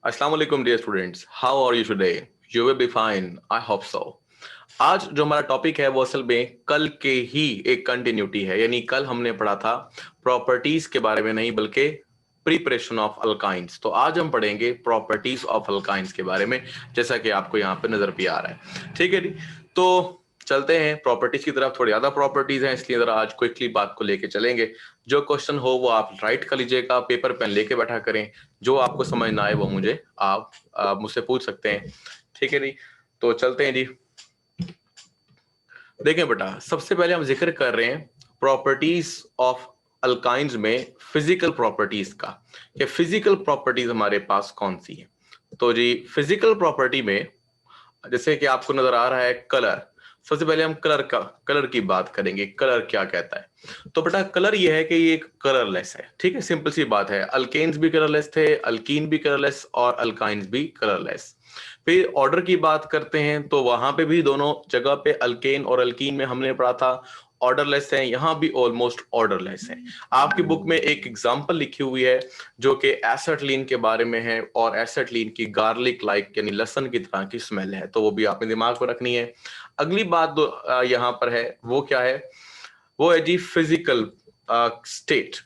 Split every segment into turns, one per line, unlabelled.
अस्सलाम वालेकुम dear students, how are you today? You will be fine, I hope so. आज जो हमारा टॉपिक है वो असल में कल के ही एक कंटिन्यूटी है, यानी कल हमने पढ़ा था प्रॉपर्टीज के बारे में, नहीं बल्कि प्रिपरेशन ऑफ अल्काइंस। तो आज हम पढ़ेंगे प्रॉपर्टीज ऑफ अल्काइंस के बारे में, जैसा कि आपको यहाँ पे नजर भी आ रहा है। ठीक है जी, तो चलते हैं प्रॉपर्टीज की तरफ। थोड़ी ज्यादा प्रॉपर्टीज हैं, इसलिए जरा आज क्विकली बात को लेके चलेंगे। जो क्वेश्चन हो वो आप राइट कर लीजिएगा, पेपर पेन लेके बैठा करें। जो आपको समझ ना आए वो आप मुझसे पूछ सकते हैं। ठीक है जी, तो चलते हैं जी। देखें बेटा, सबसे पहले हम जिक्र कर रहे हैं प्रॉपर्टीज ऑफ अल्काइंस में फिजिकल प्रॉपर्टीज का, कि फिजिकल प्रॉपर्टीज हमारे पास कौन सी है। तो जी, फिजिकल प्रॉपर्टी में जैसे कि आपको नजर आ रहा है कलर। सबसे पहले हम कलर की बात करेंगे। कलर क्या कहता है? तो बेटा कलर ये है कि ये एक कलरलेस है। ठीक है, सिंपल सी बात है। अल्केन्स भी कलरलेस थे, अल्कीन भी कलरलेस और अल्काइंस भी कलरलेस। फिर ऑर्डर की बात करते हैं तो वहां पे भी दोनों जगह पे अल्केन और अल्कीन में हमने पढ़ा था ऑर्डरलेस है, यहां भी ऑलमोस्ट ऑर्डरलेस है। आपकी बुक में एक एग्जांपल लिखी हुई है जो कि एसेटलीन के बारे में है, और एसेटलीन की गार्लिक लाइक यानी लहसुन की तरह की स्मेल है, तो वो भी आपने दिमाग में रखनी है। अगली बात यहाँ पर है वो क्या है? वो है जी फिजिकल स्टेट।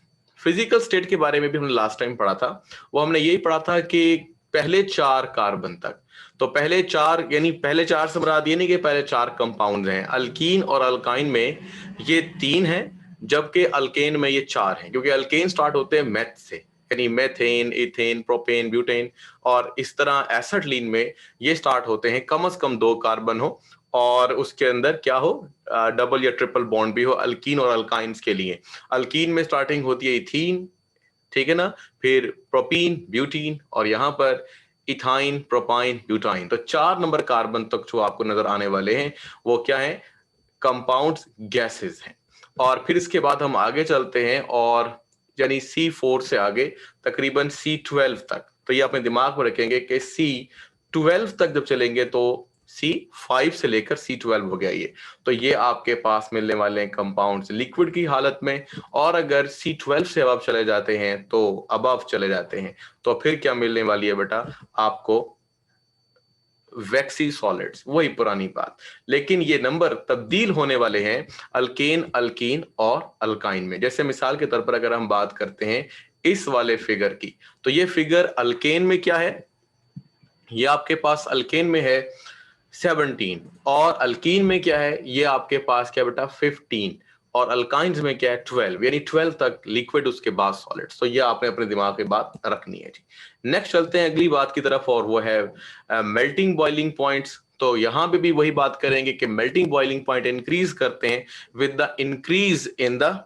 फिजिकल स्टेट के बारे में भी हमने लास्ट टाइम पढ़ा था। वो हमने यही पढ़ा था कि पहले चार कार्बन तक, तो पहले चार यानी पहले चार से मुराद ये नहीं कि पहले चार कंपाउंड हैं। अल्कीन और अल्काइन में ये तीन हैं, जबकि अल्केन में ये चार हैं, क्योंकि अल्केन स्टार्ट होते हैं मैथ से, यानी मेथेन, इथेन, प्रोपेन, ब्यूटेन। और इस तरह एसिटिलीन में ये स्टार्ट होते हैं कम से कम दो कार्बन हो, और उसके अंदर क्या हो, डबल या ट्रिपल बॉन्ड भी हो, अल्कीन और अल्काइंस के लिए। अल्कीन में स्टार्टिंग होती है इथीन, ठीक है ना, फिर प्रोपीन, ब्यूटीन, और यहां पर इथाइन, प्रोपाइन, ब्यूटाइन। तो 4 नंबर कार्बन तक जो आपको नजर आने वाले हैं वो क्या है? कंपाउंड्स, गैसेस हैं। और फिर इसके बाद हम आगे चलते हैं, और यानी C4 से आगे तकरीबन C12 तक। तो ये अपने दिमाग में रखेंगे कि C12 तक जब चलेंगे तो C5 से लेकर C12 हो गया ये। तो ये आपके पास मिलने वाले हैं कंपाउंड्स लिक्विड की हालत में। और अगर C12 से अब आप चले जाते हैं तो अब आप चले जाते हैं, तो फिर क्या मिलने वाली है बेटा आपको? वैक्सी सॉलिड्स, वही पुरानी बात। लेकिन ये नंबर तब्दील होने वाले हैं अल्केन, अल्कीन और अल्काइन में। जैसे मिसाल के तौर पर अगर हम बात करते हैं इस वाले फिगर की, तो ये फिगर अल्केन में क्या है? ये आपके पास अल्केन में है 17, और अल्कीन में क्या है? ये आपके पास क्या बेटा? 15। और अल्काइंस में क्या है? 12, यानी 12 तक लिक्विड, उसके बाद सॉलिड्स। तो ये आपने अपने दिमाग में बात रखनी है जी। नेक्स्ट चलते हैं अगली बात की तरफ, और वो है मेल्टिंग बॉइलिंग पॉइंट्स। तो यहां पे भी वही बात करेंगे कि मेल्टिंग बॉइलिंग पॉइंट इंक्रीज करते हैं with the increase in the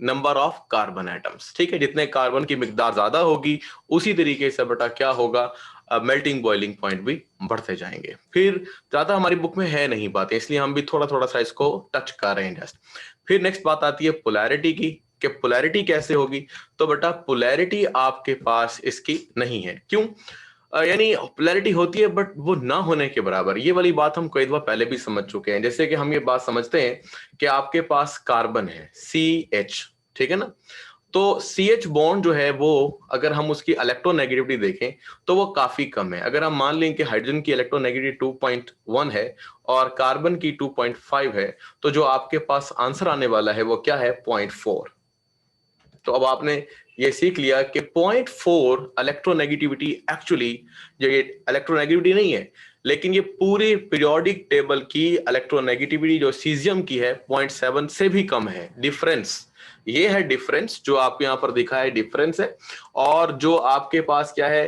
number of carbon atoms. ठीक है, जितने कार्बन की मिकदार ज्यादा होगी उसी तरीके से बेटा क्या होगा? मेल्टिंग बॉइलिंग पॉइंट भी बढ़ते जाएंगे। फिर ज्यादा हमारी बुक में है नहीं बातें, इसलिए हम भी थोड़ा थोड़ा सा इसको टच कर रहे हैं जस्ट। फिर नेक्स्ट बात आती है पोलैरिटी की, कि पोलैरिटी कैसे होगी? तो बेटा पोलैरिटी आपके पास इसकी नहीं है। क्यों? यानी पोलैरिटी होती है बट वो ना होने के बराबर। ये वाली बात हम कई दफा पहले भी समझ चुके हैं। जैसे कि हम ये बात समझते हैं कि आपके पास कार्बन है CH, ठीक है ना। तो CH बॉन्ड जो है वो, अगर हम उसकी इलेक्ट्रोनेगेटिविटी देखें तो वो काफी कम है। अगर हम मान लें कि हाइड्रोजन की इलेक्ट्रोनेगेटिविटी 2.1 है और कार्बन की 2.5 है, तो जो आपके पास आंसर आने वाला है वो क्या है? 0.4। तो अब आपने ये सीख लिया कि 0.4 इलेक्ट्रोनेगेटिविटी एक्चुअली, ये इलेक्ट्रोनेगेटिविटी नहीं है, लेकिन ये पूरे पीरियोडिक टेबल की इलेक्ट्रोनेगेटिविटी जो सीजियम की है 0.7 से भी कम है। डिफरेंस ये है, डिफरेंस जो आपको यहां पर दिखा है डिफरेंस है। और जो आपके पास क्या है,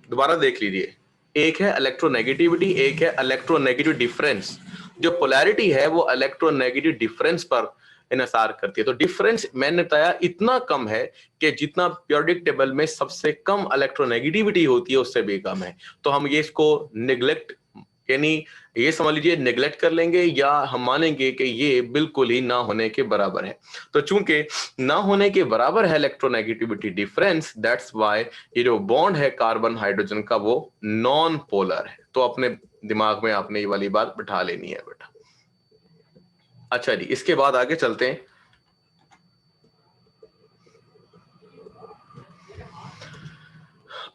दोबारा देख लीजिए, एक है इलेक्ट्रोनेगेटिविटी, एक है इलेक्ट्रोनेगेटिव डिफरेंस। जो पोलैरिटी है वो इलेक्ट्रोनेगेटिव डिफरेंस पर इनसार करती है। तो डिफरेंस मैंने बताया इतना कम है कि जितना पीरियोडिक टेबल में सबसे कम इलेक्ट्रोनेगेटिविटी होती है उससे भी कम है। तो हम ये इसको निग्लेक्ट, यानी ये समझ लीजिए निग्लेक्ट कर लेंगे, या हम मानेंगे कि ये बिल्कुल ही ना होने के बराबर है। तो चूंकि ना होने के बराबर है इलेक्ट्रोनेगेटिविटी डिफरेंस, दैट्स व्हाई ये जो बॉन्ड है कार्बन हाइड्रोजन का वो नॉन पोलर है। तो अपने दिमाग में आपने ये वाली बात बिठा लेनी है बेटा। अच्छा जी, इसके बाद आगे चलते हैं।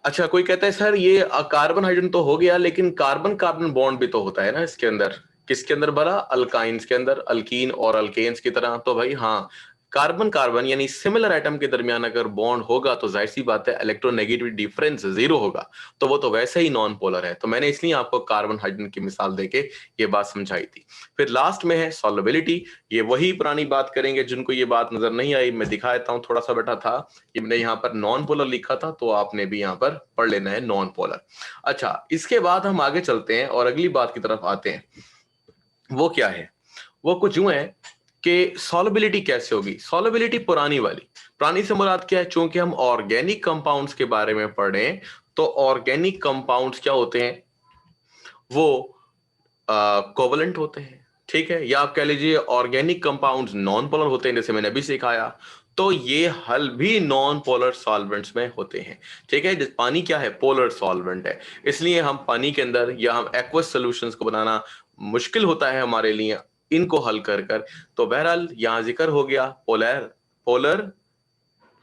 अच्छा, कोई कहता है सर ये कार्बन हाइड्रोजन तो हो गया, लेकिन कार्बन कार्बन बॉन्ड भी तो होता है ना इसके अंदर। किसके अंदर भला? अल्काइंस के अंदर, अल्कीन और अल्केन्स की तरह। तो भाई हाँ, कार्बन कार्बन यानी सिमिलर एटम के दरमियान अगर बॉन्ड होगा तो जाहिर सी बात है इलेक्ट्रोनेगेटिविटी डिफरेंस जीरो होगा, तो वो तो वैसे ही नॉन पोलर है। तो मैंने इसलिए आपको कार्बन हाइड्रोजन की मिसाल देके ये बात समझाई थी। फिर लास्ट में है सॉल्युबिलिटी। ये वही पुरानी बात करेंगे, जिनको ये बात नजर नहीं आई मैं दिखा देता हूँ, थोड़ा सा बेटा था ये, मैंने यहाँ पर नॉन पोलर लिखा था तो आपने भी यहाँ पर पढ़ लेना है नॉन पोलर। अच्छा, इसके बाद हम आगे चलते हैं और अगली बात की तरफ आते हैं। वो क्या है? वो कुछ यूं है कि सॉल्युबिलिटी कैसे होगी। सॉल्युबिलिटी पुरानी वाली, पुरानी से मुराद क्या है? चूंकि हम ऑर्गेनिक कंपाउंड्स के बारे में पढ़े, तो ऑर्गेनिक कंपाउंड्स क्या होते हैं? वो कोवलेंट होते हैं, ठीक है, या आप कह लीजिए ऑर्गेनिक कंपाउंड्स नॉन पोलर होते हैं, जैसे मैंने अभी सिखाया। तो ये हल भी नॉन पोलर सॉल्वेंट्स में होते हैं, ठीक है। पानी क्या है? पोलर सॉल्वेंट है, इसलिए हम पानी के अंदर या हम एक्वस सॉल्यूशंस को बनाना मुश्किल होता है हमारे लिए इनको हल कर कर। तो बहरहाल यहां जिक्र हो गया पोलर, पोलर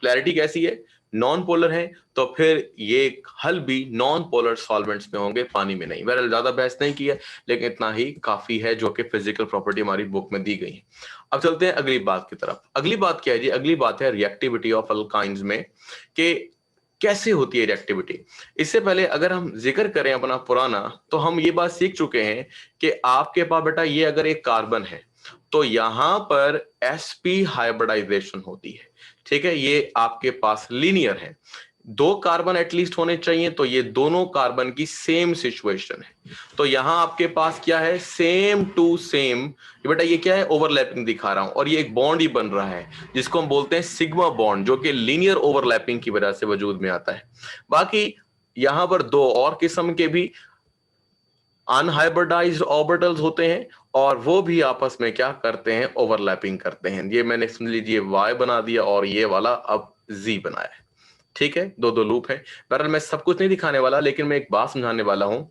पोलैरिटी कैसी है? नॉन पोलर है, तो फिर ये हल भी नॉन पोलर सॉल्वेंट्स में होंगे, पानी में नहीं। बहरहाल ज्यादा बहस नहीं की है, लेकिन इतना ही काफी है जो कि फिजिकल प्रॉपर्टी हमारी बुक में दी गई है। अब चलते हैं अगली बात की तरफ। अगली बात क्या है जी? अगली बात है रिएक्टिविटी ऑफ अल्काइंस में, कि कैसे होती है रिएक्टिविटी। इससे पहले अगर हम जिक्र करें अपना पुराना, तो हम ये बात सीख चुके हैं कि आपके पास बेटा ये अगर एक कार्बन है तो यहां पर sp हाइब्रिडाइजेशन होती है, ठीक है। ये आपके पास लीनियर है, दो कार्बन एटलीस्ट होने चाहिए, तो ये दोनों कार्बन की सेम सिचुएशन है। तो यहां आपके पास क्या है? Same to same. बेटा ये क्या है? ओवरलैपिंग दिखा रहा हूं, और ये एक बॉन्ड ही बन रहा है जिसको हम बोलते हैं सिग्मा बॉन्ड, जो कि लीनियर ओवरलैपिंग की वजह से वजूद में आता है। बाकी यहां पर दो और किस्म के भी अनहाइब्रिडाइज्ड ऑर्बिटल्स होते हैं, और वो भी आपस में क्या करते हैं? ओवरलैपिंग करते हैं। ये मैंने समझ लीजिए y बना दिया और ये वाला अब z बनाया है, ठीक है। दो दो लूप है। बहरहाल मैं सब कुछ नहीं दिखाने वाला, लेकिन मैं एक बात समझाने वाला हूं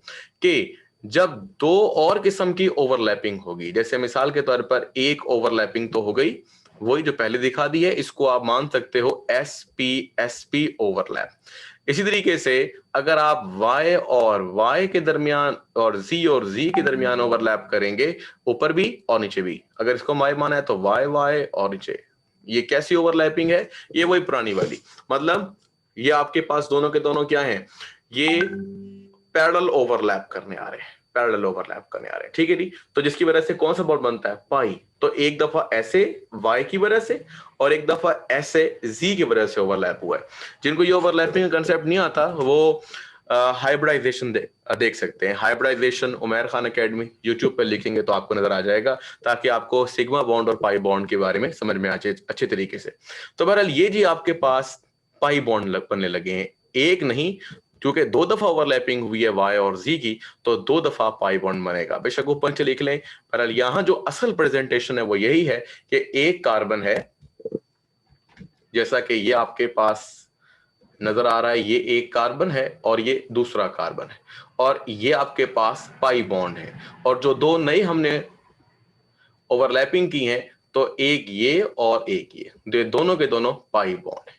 कि जब दो और किस्म की ओवरलैपिंग होगी, जैसे मिसाल के तौर पर एक ओवरलैपिंग तो हो गई, वही जो पहले दिखा दी है, इसको आप मान सकते हो sp ओवरलैप। इसी तरीके से अगर आप y और y के दरमियान और z के दरमियान ओवरलैप करेंगे, ऊपर भी और नीचे भी, अगर इसको y माना है तो y और नीचे, ये कैसी ओवरलैपिंग है? ये वही पुरानी वाली, मतलब ये आपके पास दोनों के दोनों क्या हैं? ये पैरेलल ओवरलैप करने आ रहे हैं, पैरेलल ओवरलैप करने आ रहे हैं, ठीक है जी। तो जिसकी वजह से कौन सा बॉन्ड बनता है? पाई। तो एक दफा ऐसे y की वजह से और एक दफा ऐसे z की वजह से ओवरलैप हुआ है। जिनको ये ओवरलैपिंग का कंसेप्ट नहीं आता वो हाइब्रिडाइजेशन देख सकते हैं। Hybridization Umair Khan academy YouTube पर लिखेंगे तो आपको नजर आ जाएगा, ताकि आपको सिग्मा बॉन्ड और पाई बॉन्ड के बारे में समझ में आ जाए अच्छे तरीके से। तो बहरहाल ये जी आपके पास पाई बॉन्ड बनने लगे हैं, एक नहीं, क्योंकि दो दफा ओवरलैपिंग हुई है y और z की, तो दो दफा पाई बॉन्ड बनेगा। बेशक ऊपर नीचे लिख लें, पर यहां जो असल प्रेजेंटेशन है वो यही है कि एक कार्बन है, जैसा कि ये आपके पास नजर आ रहा है, ये एक कार्बन है और ये दूसरा कार्बन है, और ये आपके पास पाई बॉन्ड है, और जो दो नई हमने ओवरलैपिंग की हैं, तो एक ये और एक ये, दोनों के दोनों पाई बॉन्ड है।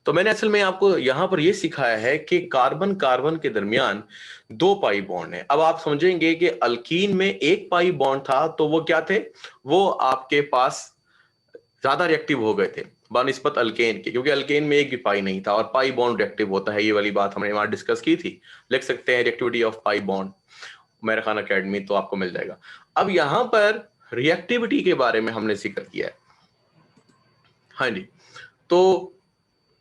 तो मैंने असल में आपको यहां पर यह सिखाया है कि कार्बन कार्बन के दरमियान दो पाई बॉन्ड है। अब आप समझेंगे कि अल्कीन में एक पाई बॉन्ड था, तो वो क्या थे? वो आपके पास ज्यादा रिएक्टिव हो गए थे बनिस्बत अल्केन के, क्योंकि अल्केन में एक भी पाई नहीं था, और पाई बॉन्ड रिएक्टिव होता है। ये वाली बात हमने वहां डिस्कस की थी, लिख सकते हैं रिएक्टिविटी ऑफ पाई बॉन्ड, मेरा खान अकेडमी, तो आपको मिल जाएगा। अब यहां पर रिएक्टिविटी के बारे में हमने जिक्र किया है। हाँ जी, तो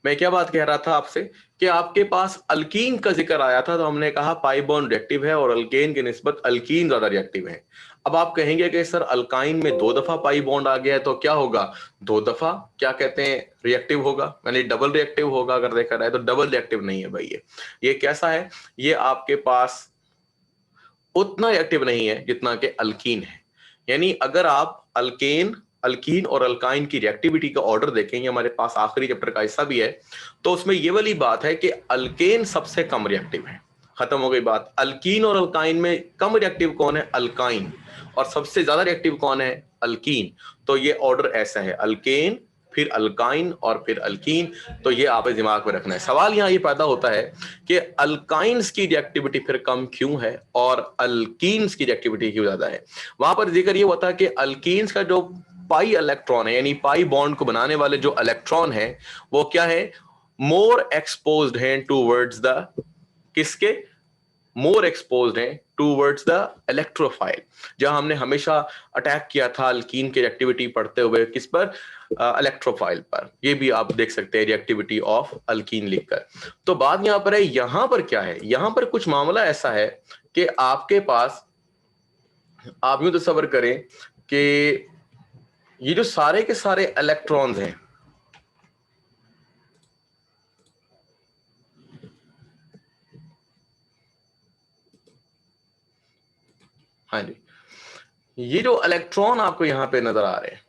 मैं क्या बात कह रहा था आपसे कि आपके पास अल्कीन का जिक्र आया था, तो हमने कहा पाई बॉन्ड रिएक्टिव है और अल्केन की निस्बत अल्कीन ज्यादा रिएक्टिव है। अब आप कहेंगे कि सर अल्काइन में दो दफा पाई बॉन्ड आ गया है, तो क्या होगा? दो दफा क्या कहते हैं? रिएक्टिव होगा, यानी डबल रिएक्टिव होगा। अगर देखा जाए तो डबल रिएक्टिव नहीं है भाई। ये कैसा है? ये आपके पास उतना रिएक्टिव नहीं है जितना कि अल्कीन है। यानी अगर आप अल्केन, अल्कीन और अल्काइन की रिएक्टिविटी का ऑर्डर देखेंगे, हमारे पास आखिरी चैप्टर का हिस्सा भी है, तो उसमें ये वाली बात है कि अल्केन सबसे कम रिएक्टिव है। खत्म हो गई बात। अल्कीन और अल्काइन में कम रिएक्टिव कौन है? अल्काइन। और सबसे ज्यादा रिएक्टिव कौन है? अल्कीन। तो ये ऑर्डर ऐसा है, अल्केन फिर अल्काइन और फिर अल्कीन। तो ये आप दिमाग में रखना है। सवाल यहाँ ये पैदा होता है कि अल्काइंस की रिएक्टिविटी फिर कम क्यों है और अल्कीन्स की रिएक्टिविटी क्यों ज्यादा है। वहां पर जिक्र ये होता है कि अल्कीन्स का जो पाई इलेक्ट्रॉन है, यानी पाई बॉन्ड को बनाने वाले जो इलेक्ट्रॉन है, वो क्या है, मोर एक्सपोज्ड हैं टूवर्ड्स द, किसके, मोर एक्सपोज्ड हैं टूवर्ड्स द इलेक्ट्रोफाइल। जहां हमने हमेशा अटैक किया था अल्कीन की रिएक्टिविटी पढ़ते हुए, किस पर, इलेक्ट्रोफाइल पर। ये भी आप देख सकते हैं रिएक्टिविटी ऑफ अल्कीन लिखकर। तो बात यहां पर है, यहां पर क्या है, यहां पर कुछ मामला ऐसा है कि आपके पास, आप यूं तसव्वुर करें कि ये जो सारे के सारे इलेक्ट्रॉन्स हैं, हाँ जी, ये जो इलेक्ट्रॉन आपको यहां पे नजर आ रहे हैं,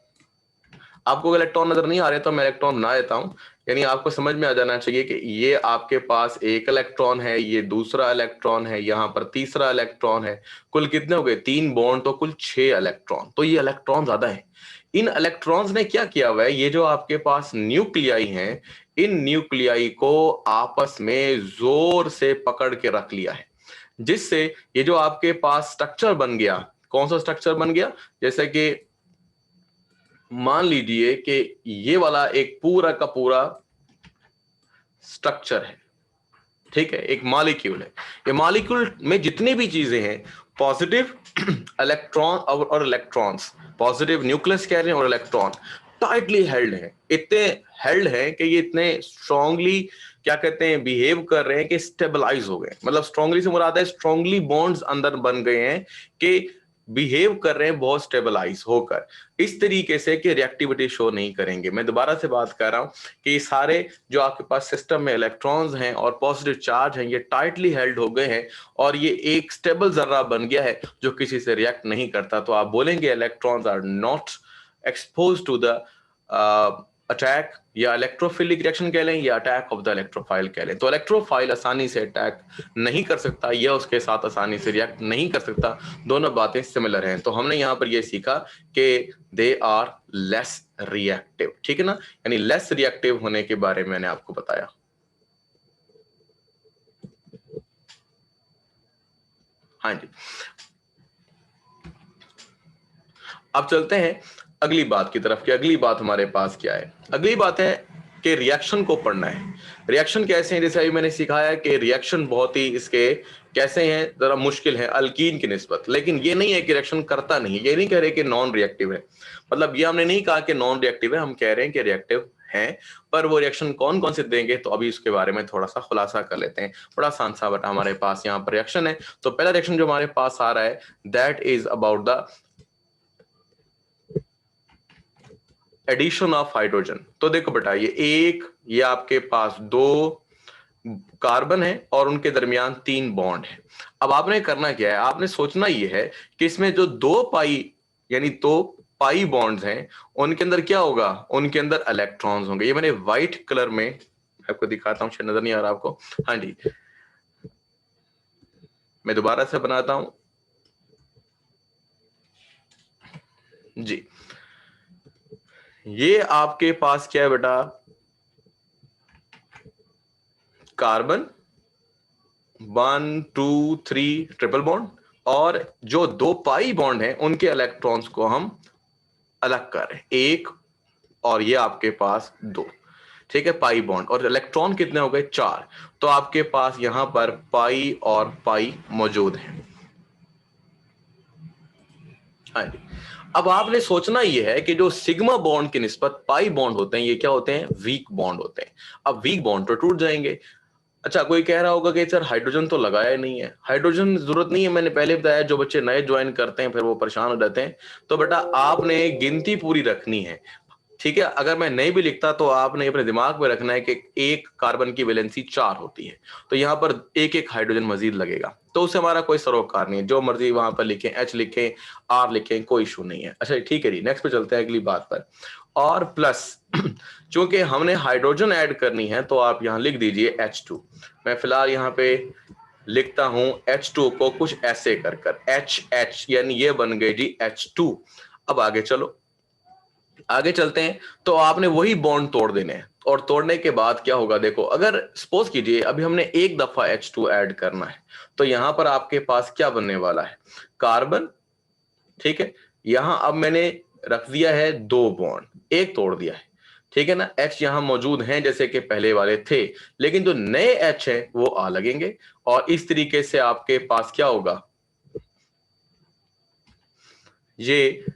आपको इलेक्ट्रॉन नजर नहीं आ रहे तो मैं इलेक्ट्रॉन बना देता हूं। यानी आपको समझ में आ जाना चाहिए कि ये आपके पास एक इलेक्ट्रॉन है, ये दूसरा इलेक्ट्रॉन है, यहां पर तीसरा इलेक्ट्रॉन है। कुल कितने हो गए, 3 बॉन्ड, तो कुल 6 इलेक्ट्रॉन। तो ये इलेक्ट्रॉन ज्यादा है। इन इलेक्ट्रॉन्स ने क्या किया हुआ है, ये जो आपके पास न्यूक्लियाई हैं, इन न्यूक्लियाई को आपस में जोर से पकड़ के रख लिया है, जिससे ये जो आपके पास स्ट्रक्चर बन गया, कौन सा स्ट्रक्चर बन गया, जैसे कि मान लीजिए कि ये वाला एक पूरा का पूरा स्ट्रक्चर है, ठीक है, एक मॉलिक्यूल है। ये मॉलिक्यूल में जितनी भी चीजें हैं, पॉजिटिव इलेक्ट्रॉन और इलेक्ट्रॉन्स, पॉजिटिव न्यूक्लियस कह रहे हैं और इलेक्ट्रॉन टाइटली हेल्ड है, इतने हेल्ड है कि ये इतने स्ट्रांगली क्या कहते हैं, बिहेव कर रहे हैं कि स्टेबलाइज हो गए। मतलब स्ट्रांगली से मुराद है स्ट्रांगली बॉन्ड्स अंदर बन गए हैं कि बिहेव कर रहे हैं बहुत स्टेबलाइज होकर, इस तरीके से कि रिएक्टिविटी शो नहीं करेंगे। मैं दोबारा से बात कर रहा हूं कि ये सारे जो आपके पास सिस्टम में इलेक्ट्रॉन्स हैं और पॉजिटिव चार्ज हैं, ये टाइटली हेल्ड हो गए हैं और ये एक स्टेबल जर्रा बन गया है जो किसी से रिएक्ट नहीं करता। तो आप बोलेंगे electrons are not expose to the attack, या इलेक्ट्रोफिलिक रिएक्शन कह लें या अटैक ऑफ द इलेक्ट्रोफाइल कह लें। तो इलेक्ट्रोफाइल आसानी से अटैक नहीं कर सकता या उसके साथ आसानी से रिएक्ट नहीं कर सकता, दोनों बातें सिमिलर हैं। तो हमने यहां पर यह सीखा कि दे आर लेस रिएक्टिव, ठीक है ना, यानी लेस रिएक्टिव होने के बारे में मैंने आपको बताया। हाँ जी, अब चलते हैं अगली बात की तरफ कि अगली बात हमारे पास क्या है। अगली बात है कि रिएक्शन को पढ़ना है। रिएक्शन कैसे हैं, जैसे अभी मैंने सिखाया कि रिएक्शन बहुत ही इसके कैसे हैं, जरा मुश्किल है अल्कीन की निस्बत। लेकिन ये नहीं है कि रिएक्शन करता नहीं, ये नहीं कह रहे कि नॉन रिएक्टिव है। मतलब ये हमने नहीं कहा कि नॉन रिएक्टिव है, हम कह रहे हैं कि रिएक्टिव हैं। पर वो रिएक्शन कौन कौन से देंगे, तो अभी उसके बारे में थोड़ा सा खुलासा कर लेते हैं। बड़ा आसान सा बटा हमारे पास यहाँ पर रिएक्शन है। तो पहला रिएक्शन जो हमारे पास आ रहा है, that is about the addition of hydrogen. तो देखो बेटा, ये आपके पास 2 कार्बन है और उनके दरमियान 3 बॉन्ड है। अब आपने करना क्या है, आपने सोचना ये है कि इसमें जो 2 पाई, यानी 2 पाई बॉन्ड्स हैं, उनके अंदर क्या होगा, उनके अंदर इलेक्ट्रॉन्स होंगे। ये मैंने व्हाइट कलर में आपको दिखाता हूं, शायद नजर नहीं आ रहा आपको। हाँ जी, मैं दोबारा से बनाता हूं जी। ये आपके पास क्या है बेटा, कार्बन 1 2 3 ट्रिपल बॉन्ड, और जो 2 पाई बॉन्ड हैं उनके इलेक्ट्रॉन्स को हम अलग कर रहे हैं, एक और ये आपके पास 2, ठीक है, पाई बॉन्ड। और इलेक्ट्रॉन कितने हो गए, 4। तो आपके पास यहां पर पाई और पाई मौजूद है। हाँ जी, अब आपने सोचना यह है कि जो सिग्मा बॉन्ड की निस्बत पाई बॉन्ड होते हैं, ये क्या होते हैं, वीक बॉन्ड होते हैं। अब वीक बॉन्ड तो टूट जाएंगे। अच्छा, कोई कह रहा होगा कि सर हाइड्रोजन तो लगाया नहीं है, हाइड्रोजन जरूरत नहीं है। मैंने पहले बताया, जो बच्चे नए ज्वाइन करते हैं फिर वो परेशान हो जाते हैं। तो बेटा आपने गिनती पूरी रखनी है, ठीक है। अगर मैं नहीं भी लिखता तो आपने अपने दिमाग में रखना है कि एक कार्बन की वैलेंसी 4 होती है, तो यहां पर एक एक हाइड्रोजन मजीद लगेगा। तो उससे हमारा कोई सरोकार नहीं है, जो मर्जी वहां पर लिखें, एच लिखें, आर लिखें, कोई इशू नहीं है। अच्छा ठीक है जी, नेक्स्ट पे चलते हैं अगली बात पर। और प्लस चूंकि हमने हाइड्रोजन ऐड करनी है तो आप यहां लिख दीजिए H2। मैं फिलहाल यहां पे लिखता हूं H2 को कुछ ऐसे कर कर, H यानी ये बन गई जी H2। अब आगे चलो, आगे चलते हैं। तो आपने वही बॉन्ड तोड़ देने हैं, और तोड़ने के बाद क्या होगा देखो, अगर सपोज कीजिए अभी हमने एक दफा H2 ऐड करना है, तो यहां पर आपके पास क्या बनने वाला है, कार्बन, ठीक है। यहां अब मैंने रख दिया है दो बॉन्ड, एक तोड़ दिया है, ठीक है ना। H यहां मौजूद हैं जैसे कि पहले वाले थे, लेकिन जो नए H हैं वो आ लगेंगे, और इस तरीके से आपके पास क्या होगा, ये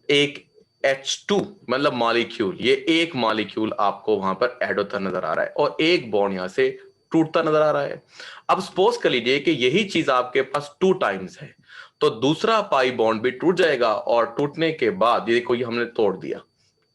एक H2 मतलब मॉलिक्यूल, ये एक मॉलिक्यूल आपको वहां पर ऐड होता नजर आ रहा है, और एक बॉन्ड यहां से टूटता नजर आ रहा है। अब सपोज कर लीजिए कि यही चीज आपके पास 2 टाइम्स है, तो दूसरा पाई बॉन्ड भी टूट जाएगा, और टूटने के बाद ये देखो, ये हमने तोड़ दिया,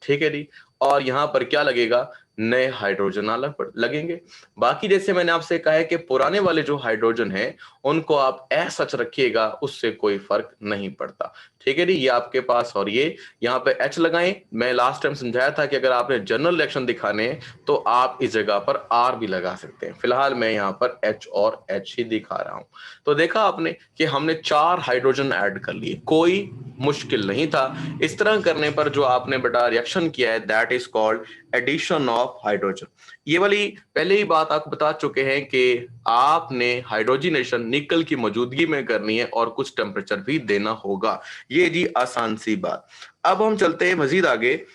ठीक है जी। और यहां पर क्या लगेगा, नए हाइड्रोजन लगेंगे। बाकी जैसे मैंने आपसे कहा है कि पुराने वाले जो हाइड्रोजन हैं उनको आप ऐसा सच रखिएगा, उससे कोई फर्क नहीं पड़ता, ठीक है जी। ये आपके पास, और ये यहाँ पे H लगाएं। मैं लास्ट टाइम समझाया था कि अगर आपने जनरल रिएक्शन दिखाने हैं तो आप इस जगह पर R भी लगा सकते हैं। फिलहाल मैं यहाँ पर H और H ही दिखा रहा हूं। तो देखा आपने कि हमने 4 हाइड्रोजन ऐड कर लिए, कोई मुश्किल नहीं था। इस तरह करने पर जो आपने बेटा रिएक्शन किया है, that is called addition of hydrogen. ये वाली पहले ही बात आपको बता चुके हैं कि आपने हाइड्रोजनेशन निकल की मौजूदगी में करनी है, और कुछ टेम्परेचर भी देना होगा। ये जी आसान सी बात। अब हम चलते हैं मजीद आगे,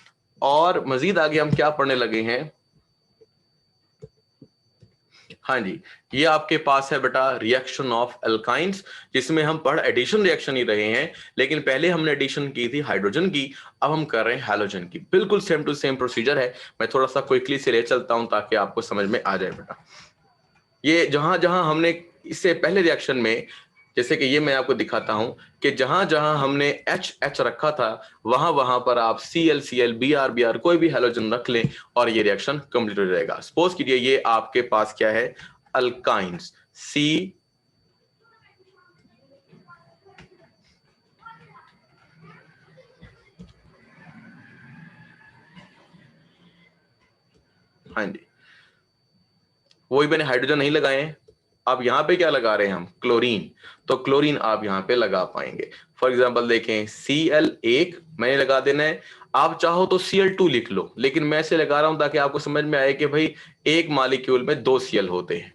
और मजीद आगे हम क्या पढ़ने लगे हैं, हाँ जी, ये आपके पास है बेटा रिएक्शन ऑफ एल्काइंस, जिसमें हम पढ़ एडिशन रिएक्शन ही रहे हैं, लेकिन पहले हमने एडिशन की थी हाइड्रोजन की, अब हम कर रहे हैं हैलोजन की। बिल्कुल सेम टू सेम प्रोसीजर है। मैं थोड़ा सा क्विकली से ले चलता हूं ताकि आपको समझ में आ जाए बेटा। ये जहां जहां हमने इससे पहले रिएक्शन में, जैसे कि ये मैं आपको दिखाता हूं कि जहां जहां हमने एच एच रखा था, वहां वहां पर आप Cl Br कोई भी हैलोजन रख लें, और ये रिएक्शन कंप्लीट हो जाएगा। सपोज कीजिए ये आपके पास क्या है, अल्काइंस, सी, हाँ जी, वही मैंने हाइड्रोजन नहीं लगाए हैं। अब यहाँ पे क्या लगा रहे हैं हम, क्लोरीन। तो क्लोरीन आप यहाँ पे लगा पाएंगे। फॉर एग्जांपल देखें, Cl1 मैंने लगा देना है। आप चाहो तो Cl2 लिख लो, लेकिन मैं ऐसे लगा रहा हूं ताकि आपको समझ में आए कि भाई एक मॉलिक्यूल में 2 Cl होते हैं।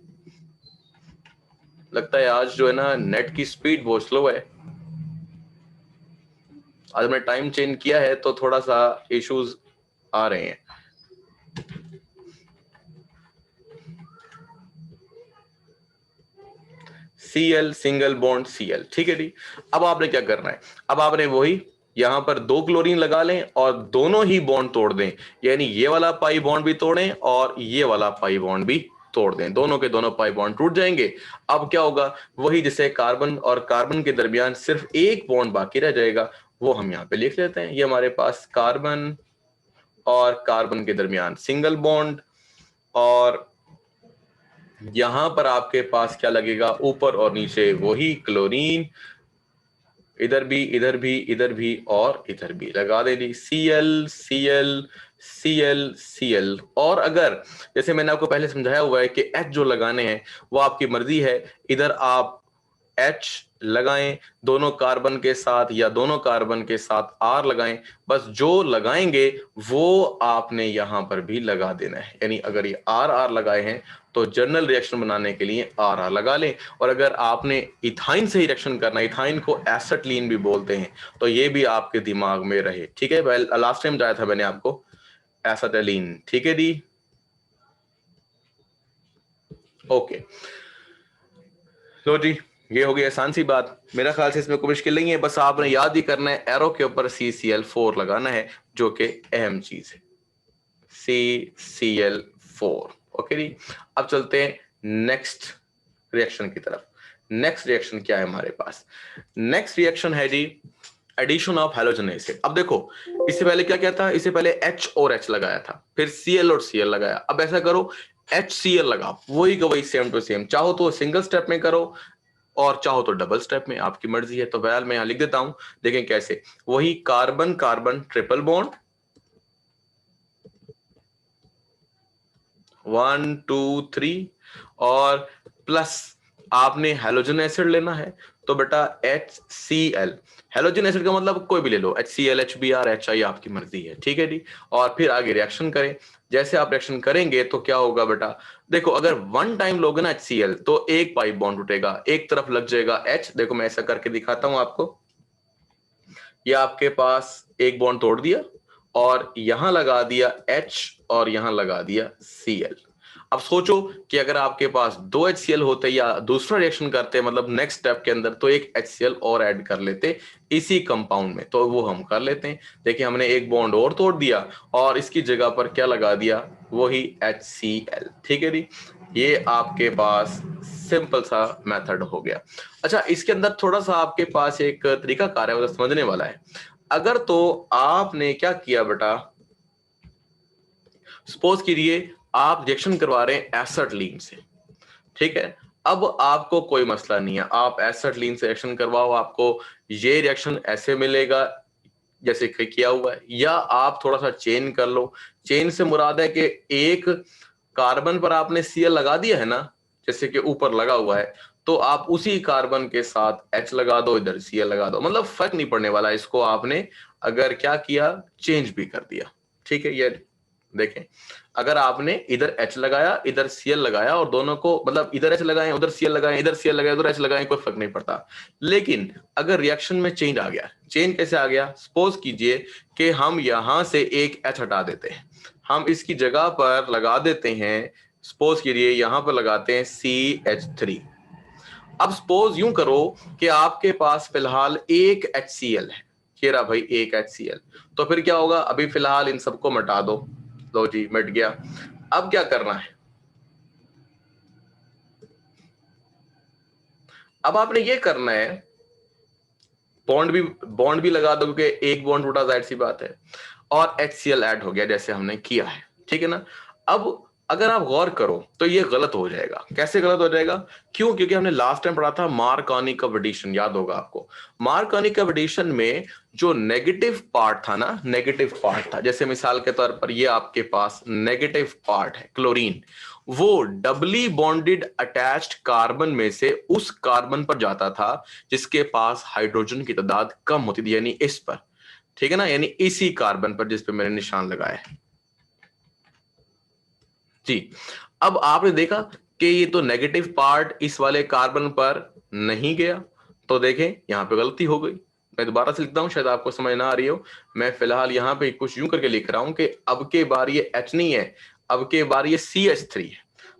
लगता है आज जो है ना नेट की स्पीड बहुत स्लो है। आज मैं टाइम चेंज किया है तो थोड़ा सा इश्यूज आ रहे हैं। Cl सिंगल बॉन्ड Cl, ठीक है जी। अब आपने क्या करना है, अब आपने वही यहां पर 2 क्लोरीन लगा लें और दोनों ही बॉन्ड तोड़ दें, यानी ये वाला पाई बॉन्ड भी तोड़ें और ये वाला पाई बॉन्ड भी तोड़ दें, दोनों के दोनों पाई बॉन्ड टूट जाएंगे। अब क्या होगा, वही जिसे कार्बन और कार्बन के दरमियान सिर्फ एक बॉन्ड बाकी रह जाएगा, वो हम यहाँ पे लिख लेते हैं। ये हमारे पास कार्बन और कार्बन के दरमियान सिंगल बॉन्ड, और यहां पर आपके पास क्या लगेगा, ऊपर और नीचे वही क्लोरीन, इधर भी इधर भी इधर भी और इधर भी लगा देनी Cl Cl Cl Cl। और अगर जैसे मैंने आपको पहले समझाया हुआ है कि H जो लगाने हैं वो आपकी मर्जी है, इधर आप H लगाएं दोनों कार्बन के साथ, या दोनों कार्बन के साथ R लगाएं। बस जो लगाएंगे वो आपने यहां पर भी लगा देना है, यानी अगर ये R R लगाए हैं तो जर्नल रिएक्शन बनाने के लिए R R लगा लें। और अगर आपने इथाइन से ही रिएक्शन करना है, इथाइन को एसिटिलीन भी बोलते हैं, तो ये भी आपके दिमाग में रहे, ठीक है। लास्ट टाइम बताया था मैंने आपको एसिटिलीन, ठीक है दी, ओके। लो जी, ये हो गई आसान सी बात। मेरा ख्याल से इसमें कोई मुश्किल नहीं है, बस आपने याद ही करना है एरो के ऊपर CCl4 लगाना है, जो कि अहम चीज है, CCl4। ओके जी। अब चलते हैं नेक्स्ट रिएक्शन की तरफ। नेक्स्ट रिएक्शन क्या है हमारे पास, नेक्स्ट रिएक्शन है जी एडिशन ऑफ हैलोजन एसिड। अब देखो, इससे पहले क्या क्या था, इससे पहले H और H लगाया था, फिर Cl और Cl लगाया। अब ऐसा करो, HCl लगाओ, वही का वही सेम टू सेम, चाहो तो सिंगल स्टेप में करो और चाहो तो डबल स्टेप में, आपकी मर्जी है। तो बहरहाल मैं यहां लिख देता हूं, देखें कैसे, वही कार्बन कार्बन ट्रिपल बॉन्ड, 1 2 3, और प्लस आपने हैलोजन एसिड लेना है, तो बेटा HCl, हेलोजन एसिड का मतलब कोई भी ले लो, HCl, HBr, HI आपकी मर्जी है, ठीक है जी। और फिर आगे रिएक्शन करें। जैसे आप रिएक्शन करेंगे तो क्या होगा बेटा, देखो अगर वन टाइम लोगे ना HCl तो एक पाइप बॉन्ड टूटेगा, एक तरफ लग जाएगा H, देखो मैं ऐसा करके दिखाता हूं आपको। ये आपके पास एक बॉन्ड तोड़ दिया और यहां लगा दिया H और यहां लगा दिया Cl। अब सोचो कि अगर आपके पास दो HCl होते या दूसरा रिएक्शन करते, मतलब नेक्स्ट स्टेप के अंदर, तो एक HCl और ऐड कर लेते इसी कंपाउंड में, तो वो हम कर लेते हैं। देखिए हमने एक बॉन्ड और तोड़ दिया और इसकी जगह पर क्या लगा दिया, वही HCl, ठीक है जी। ये आपके पास सिंपल सा मेथड हो गया। अच्छा, इसके अंदर थोड़ा सा आपके पास एक तरीका कार है, वो समझने वाला है। अगर तो आपने क्या किया बेटा, सपोज कीजिए आप रिएक्शन करवा रहे हैं एसिटिलीन से, ठीक है। अब आपको कोई मसला नहीं है, आप एसिटिलीन से रिएक्शन करवाओ, आपको ये रिएक्शन ऐसे मिलेगा जैसे किया हुआ है, या आप थोड़ा सा चेंज कर लो। चेंज से मुराद है कि एक कार्बन पर आपने Cl लगा दिया है ना, जैसे कि ऊपर लगा हुआ है, तो आप उसी कार्बन के साथ H लगा दो, इधर Cl लगा दो, मतलब फर्क नहीं पड़ने वाला। इसको आपने अगर क्या किया, चेंज भी कर दिया, ठीक है। ये देखें, अगर आपने इधर H लगाया इधर Cl लगाया और दोनों को, मतलब इधर H लगाए उधर Cl लगाए, इधर Cl लगाए उधर H लगाए, कोई फर्क नहीं पड़ता। लेकिन अगर रिएक्शन में चेंज आ गया, चेंज कैसे आ गया, सपोज कीजिए कि हम यहां से एक H हटा देते हैं, हम इसकी जगह पर लगा देते हैं, सपोज कीजिए यहां पर लगाते हैं CH3। अब सपोज यूं करो कि आपके पास फिलहाल एक HCl है, ये रहा भाई एक HCl, तो फिर क्या होगा, अभी फिलहाल इन सबको मिटा दो, लो जी मिट गया। अब क्या करना है, अब आपने ये करना है, बॉन्ड भी लगा दो क्योंकि एक बॉन्ड टूटा, जाहिर सी बात है, और HCl ऐड हो गया जैसे हमने किया है, ठीक है ना। अब अगर आप गौर करो तो ये गलत हो जाएगा। कैसे गलत हो जाएगा, क्यों, क्योंकि हमने लास्ट टाइम पढ़ा था मार्कोनी एडिशन, याद होगा आपको। मार्कोनी एडिशन में जो नेगेटिव पार्ट था ना, नेगेटिव पार्ट था, जैसे मिसाल के तौर पर ये आपके पास नेगेटिव पार्ट है क्लोरीन, वो डबली बॉन्डेड अटैच्ड कार्बन में से उस कार्बन पर जाता था जिसके पास हाइड्रोजन की तादाद कम होती थी, यानी इस पर, ठीक है ना, यानी इसी कार्बन पर जिस पे मैंने निशान लगाया है जी। अब आपने देखा कि ये तो नेगेटिव पार्ट इस वाले कार्बन पर नहीं गया, तो देखें यहां पे गलती हो गई। मैं दोबारा से लिखता हूं, शायद आपको समझ ना आ रही हो। मैं फिलहाल यहां पे कुछ यूं करके लिख रहा हूं कि अब के बार ये H नहीं है, अब के बार ये CH3 है।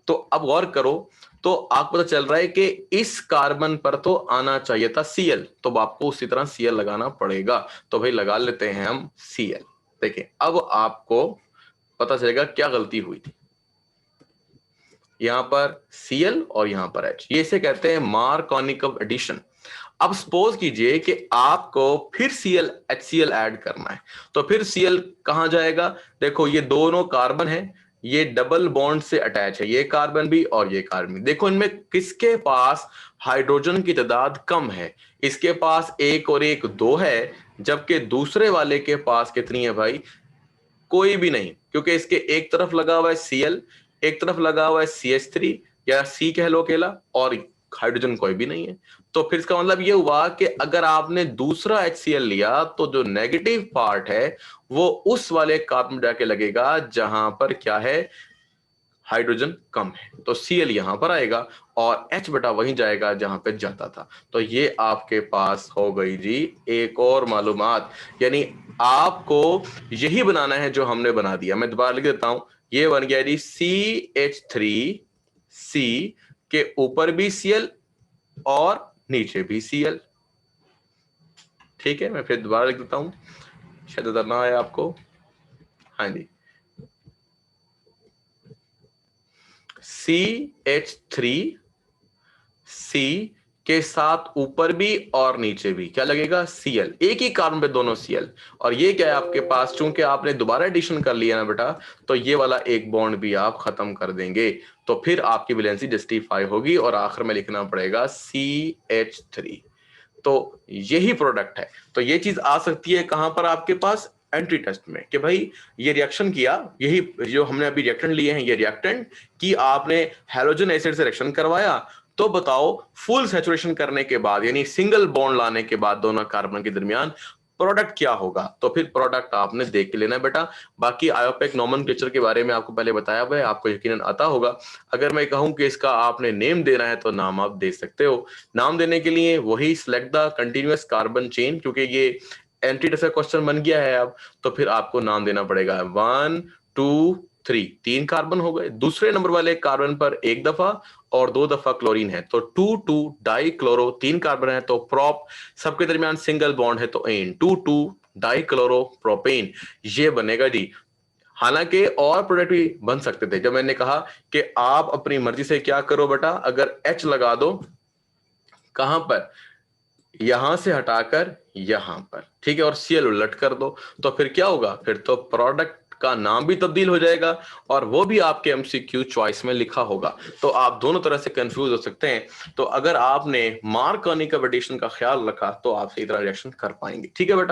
तो अब गौर करो, तो आपको पता चल रहा है कि इस कार्बन पर तो आना चाहिए था Cl, तो आपको उसी तरह Cl लगाना पड़ेगा। तो भाई लगा लेते हैं हम Cl। देखें अब आपको पता चलेगा क्या गलती हुई थी, यहां पर Cl और यहां पर H, ये इसे कहते हैं मार्कोनिक एडिशन। अब सपोज कीजिए कि आपको फिर Cl HCl ऐड करना है, तो फिर Cl कहां जाएगा, देखो ये दोनों कार्बन है, ये डबल बॉन्ड से अटैच है, ये कार्बन भी और ये कार्बन भी। देखो इनमें किसके पास हाइड्रोजन की तादाद कम है, इसके पास एक और एक दो है, जबकि दूसरे वाले के पास कितनी है भाई, कोई भी नहीं, क्योंकि इसके एक तरफ लगा हुआ है Cl, एक तरफ लगा हुआ है CH3 या C कह लो अकेला, और हाइड्रोजन कोई भी नहीं है। तो फिर इसका मतलब ये हुआ कि अगर आपने दूसरा HCl लिया तो जो नेगेटिव पार्ट है वो उस वाले कार्बन में जाके लगेगा जहां पर क्या है, हाइड्रोजन कम है, तो Cl यहां पर आएगा और H बेटा वहीं जाएगा जहां पे जाता था। तो ये आपके पास हो गई जी एक और मालूमात, यानी आपको यही बनाना है जो हमने बना दिया। मैं दोबारा लिख देता हूं, ये बन गया जी CH3C, के ऊपर भी Cl और नीचे भी Cl, ठीक है। मैं फिर दोबारा लिख देता हूं, शायद इधर ना आया आपको, हाँ जी, CH3C के साथ ऊपर भी और नीचे भी क्या लगेगा, Cl, एक ही कार्बन पे दोनों Cl। और ये क्या है आपके पास, चूंकि आपने दोबारा एडिशन कर लिया ना बेटा, तो ये वाला एक बॉन्ड भी आप खत्म कर देंगे, तो फिर आपकी वैलेंसी जस्टिफाई होगी और आखिर में लिखना पड़ेगा CH3। तो यही प्रोडक्ट है। तो ये चीज आ सकती है कहां पर आपके पास, एंट्री टेस्ट में, कि भाई ये रिएक्शन किया, यही जो हमने अभी रिएक्टेंट लिए हैं, ये रिएक्टेंट कि आपने हैलोजन एसिड से रिएक्शन करवाया, तो बताओ फुल सैचुरेशन करने के बाद यानी सिंगल बॉन्ड लाने के बाद दोनों कार्बन के दरमियान प्रोडक्ट क्या होगा। तो फिर प्रोडक्ट आपने देख के लेना है बेटा। बाकी आयोपेक नोमेनक्लेचर के बारे में आपको पहले बताया हुआ है, आपको यकीनन आता होगा। अगर मैं कहूं कि इसका आपने नेम देना है तो नाम आप दे सकते हो। नाम देने के लिए वही select the continuous carbon chain, क्योंकि ये एंट्री का क्वेश्चन बन गया है अब, तो फिर आपको नाम देना पड़ेगा 1 2 3, 3 कार्बन हो गए। दूसरे नंबर वाले कार्बन पर एक दफा और 2 दफा क्लोरीन है, तो 2 डाई क्लोरो, 3 कार्बन है तो प्रोप, सबके दरमियान सिंगल बॉन्ड है तो एन, 2 डाई क्लोरो प्रोपेन, ये बनेगा जी। हालांकि और प्रोडक्ट भी बन सकते थे। जब मैंने कहा कि आप अपनी मर्जी से क्या करो बेटा, अगर H लगा दो कहां पर, यहां से हटाकर यहां पर, ठीक है, और Cl उलट कर दो, तो फिर क्या होगा, फिर तो प्रोडक्ट का नाम भी तब्दील हो जाएगा और वो भी आपके एमसीक्यू चॉइस में लिखा होगा। तो आप दोनों तरह से कंफ्यूज हो सकते हैं। तो अगर आपने मार्कोनी का एडिशन का ख्याल रखा तो आप सही तरह रिएक्शन कर पाएंगे। ठीक है बेटा।